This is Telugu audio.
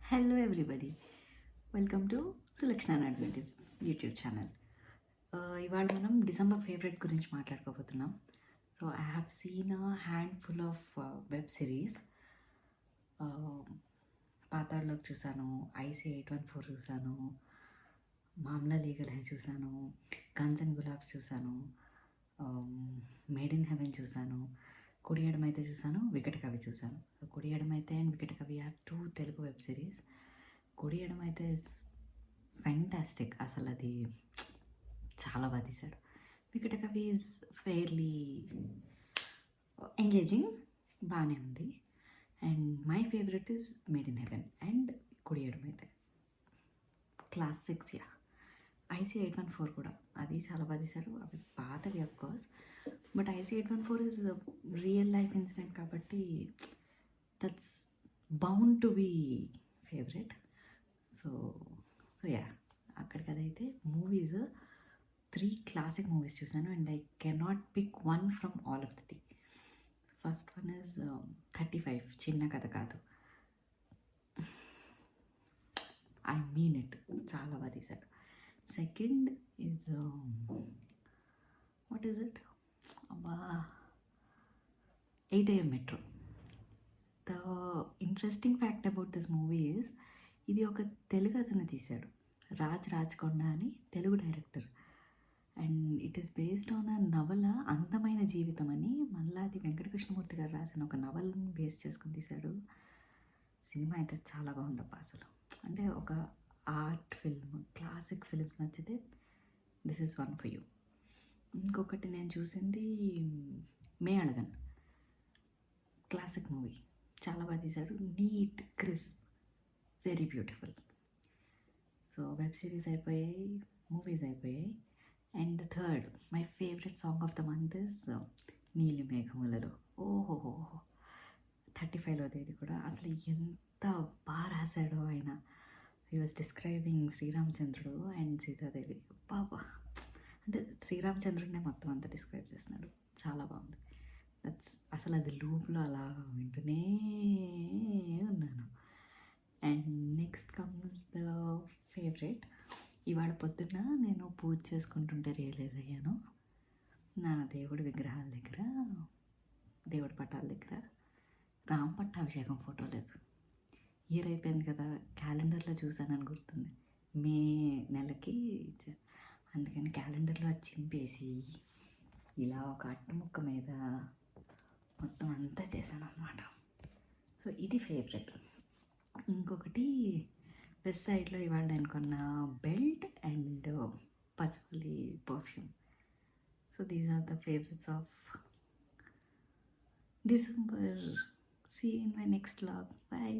Hello everybody, welcome to Sulakshana adventures YouTube channel. ఇవాళ మనం డిసెంబర్ ఫేవరెట్స్ గురించి మాట్లాడుకోబోతున్నాం. So I have seen a handful of web series. పాతాళలోకి చూశాను, ఐసీ 814 చూశాను, మామ్లా లీగల్ హై చూశాను, గన్స్ అండ్ గులాబ్స్ చూశాను, మేడ్ ఇన్ హెవెన్ చూశాను, కుడి ఎడమైతే చూశాను, వికట కవి చూశాను. సో కుడి ఎడమైతే అండ్ వికట కవి ఆర్ 2 తెలుగు వెబ్ సిరీస్. కుడి ఎడమైతే ఇస్ ఫెంటాస్టిక్, అసలు అది చాలా బాగా తీశాడు. వికట కవి ఈజ్ ఫెయిర్లీ ఎంగేజింగ్, బాగానే ఉంది. And my favourite is made in heaven and కుడి ఎడమైతే క్లాసిక్స్. యా, ఐసీ 814 కూడా అది చాలా బాగా తీశారు. అవి పాతవి ఆఫ్ కోర్స్, బట్ ఐసీ 814 ఇస్ రియల్ లైఫ్ ఇన్సిడెంట్ కాబట్టి that's bound to be favourite. So ya, అక్కడికి అదైతే మూవీస్ 3 క్లాసిక్ మూవీస్ చూసాను and I cannot pick one from all of the 3. First one is 35, చిన్న కథ కాదు. ఐ మీన్ ఇట్, చాలా బాగా తీశాడు. Second is what is it, అబ్బా, 8 AM metro. The interesting fact about this movie is ఇది ఒక తెలుగు అతను తీశాడు, రాజ్ కొండ అని, Telugu director. And it is based on a నవల అందమైన జీవితం అని, మళ్ళీ అది వెంకటకృష్ణమూర్తి గారు రాసిన ఒక నవల్ని బేస్ చేసుకుని తీశాడు. సినిమా అయితే చాలా బాగుందప్ప అసలు. అంటే ఒక ఆర్ట్ ఫిల్మ్, క్లాసిక్ ఫిల్మ్స్ నచ్చితే this is one for you. ఇంకొకటి నేను చూసింది మే అళగన్, క్లాసిక్ మూవీ, చాలా బాగా తీశాడు. Neat, crisp, very beautiful. So web series అయిపోయాయి, మూవీస్ అయిపోయాయి. And third, my favourite song of the month is నీలి మేఘములలో. ఓహోహో, 35లోది ఇది కూడా. అసలు ఎంత బాగా రాశాడో ఆయన. హీ వాజ్ డిస్క్రైబింగ్ శ్రీరామచంద్రుడు అండ్ సీతాదేవి. బాబా, అంటే శ్రీరామచంద్రుడినే మొత్తం అంతా డిస్క్రైబ్ చేస్తున్నాడు, చాలా బాగుంది. దట్స్ అసలు అది లూప్లో అలా వింటూనే ఉన్నాను. And next comes the favourite. ఇవాళ పొద్దున్న నేను పూజ చేసుకుంటుంటే రియలైజ్ అయ్యాను, నా దేవుడి విగ్రహాల దగ్గర, దేవుడి పటాల దగ్గర రామ పట్టాభిషేకం ఫోటో లేదు. ఇయర్ అయిపోయింది కదా, క్యాలెండర్లో చూసానని గుర్తుంది, మే నెలకి. అందుకని క్యాలెండర్లో అది చింపేసి ఇలా ఒక అట్టు ముక్క మీద మొత్తం అంతా చేశాను అనమాట. సో ఇది ఫేవరెట్. ఇంకొకటి వెస్ట్ సైడ్లో ఇవాళ నేను కొన్న belt and patchouli perfume. So these are the favourites of December. See in my next vlog. By.